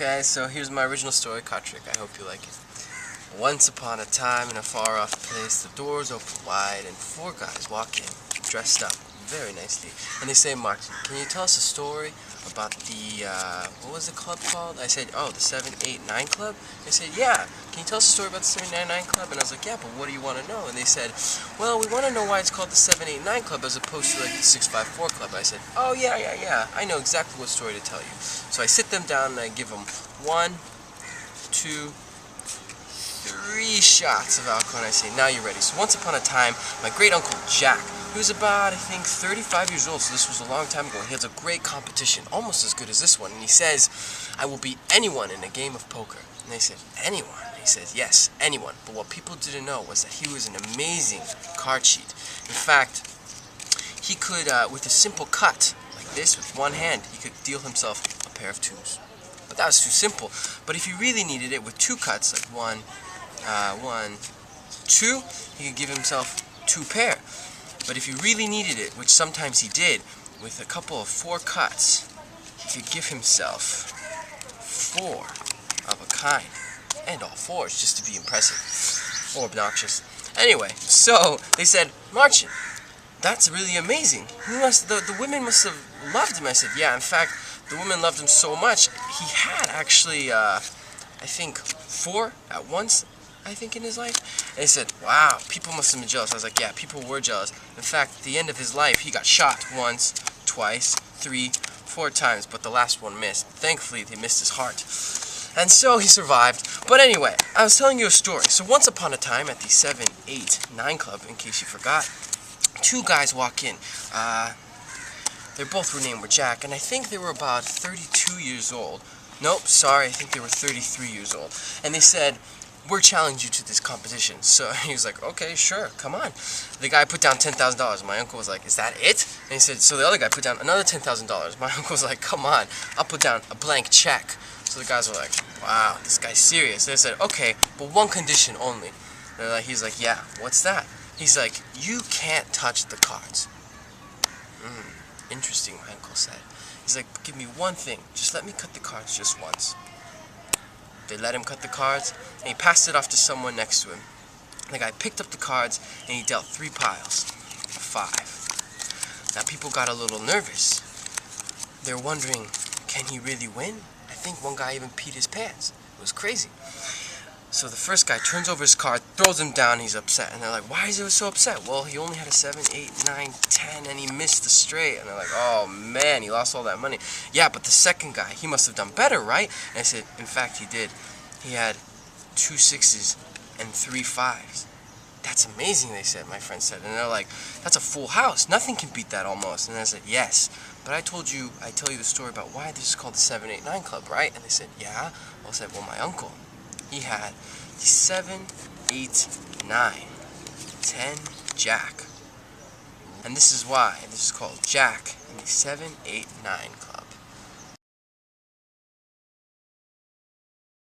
Okay, so here's my original story, Kotrick. I hope you like it. Once upon a time in a far-off place, the doors open wide and four guys walk in, dressed up very nicely. And they say, Martin, can you tell us a story about the, what was the club called? I said, oh, the 789 Club? They said, yeah. Can you tell us a story about the 789 Club? And I was like, yeah, but what do you want to know? And they said, well, we want to know why it's called the 789 Club as opposed to like the 654 Club. I said, oh, yeah. I know exactly what story to tell you. So I sit them down and I give them 1, 2, 3 shots of alcohol, and I say, now you're ready. So once upon a time, my great uncle Jack, he was about, I think, 35 years old, so this was a long time ago. He has a great competition, almost as good as this one, and he says, I will beat anyone in a game of poker. And they said, anyone? And he says, yes, anyone. But what people didn't know was that he was an amazing card cheat. In fact, he could, with a simple cut, like this, with one hand, he could deal himself a pair of 2s. But that was too simple. But if he really needed it with 2 cuts, like 1, 2, he could give himself 2 pair. But if he really needed it, which sometimes he did, with a couple of 4 cuts, he could give himself 4 of a kind. And all 4s, just to be impressive. Or obnoxious. Anyway, so they said, Martin, that's really amazing. The women must have loved him. I said, yeah, in fact, the women loved him so much, he had actually, I think, 4 at once, I think, in his life. And he said, wow, people must have been jealous. I was like, yeah, people were jealous. In fact, at the end of his life, he got shot once, twice, 3, 4 times, but the last one missed. Thankfully, they missed his heart. And so he survived. But anyway, I was telling you a story. So once upon a time at the 789 Club, in case you forgot, 2 guys walk in. They both were named Jack, and I think they were about 32 years old. Nope, sorry, I think they were 33 years old. And they said, we're challenging you to this competition. So he was like, okay, sure, come on. The guy put down $10,000. My uncle was like, is that it? And he said, so the other guy put down another $10,000. My uncle was like, come on, I'll put down a blank check. So the guys were like, wow, this guy's serious. They said, okay, but one condition only. He's like, yeah, what's that? He's like, you can't touch the cards. Interesting, my uncle said. He's like, give me one thing. Just let me cut the cards just once. They let him cut the cards, and he passed it off to someone next to him. The guy picked up the cards, and he dealt 3 piles of 5. Now, people got a little nervous. They're wondering, can he really win? I think one guy even peed his pants. It was crazy. So the first guy turns over his card, throws him down, he's upset. And they're like, why is he so upset? Well, he only had a 7, 8, 9, 10, and he missed the straight. And they're like, oh man, he lost all that money. Yeah, but the second guy, he must have done better, right? And I said, in fact, he did. He had 2 6s and 3 5s. That's amazing, they said, my friend said. And they're like, that's a full house. Nothing can beat that almost. And I said, yes. But I tell you the story about why this is called the 789 Club, right? And they said, yeah. I said, well, my uncle, he had the 7, 8, 9, 10 Jack. And this is why this is called Jack and the 7, 8, 9 Club.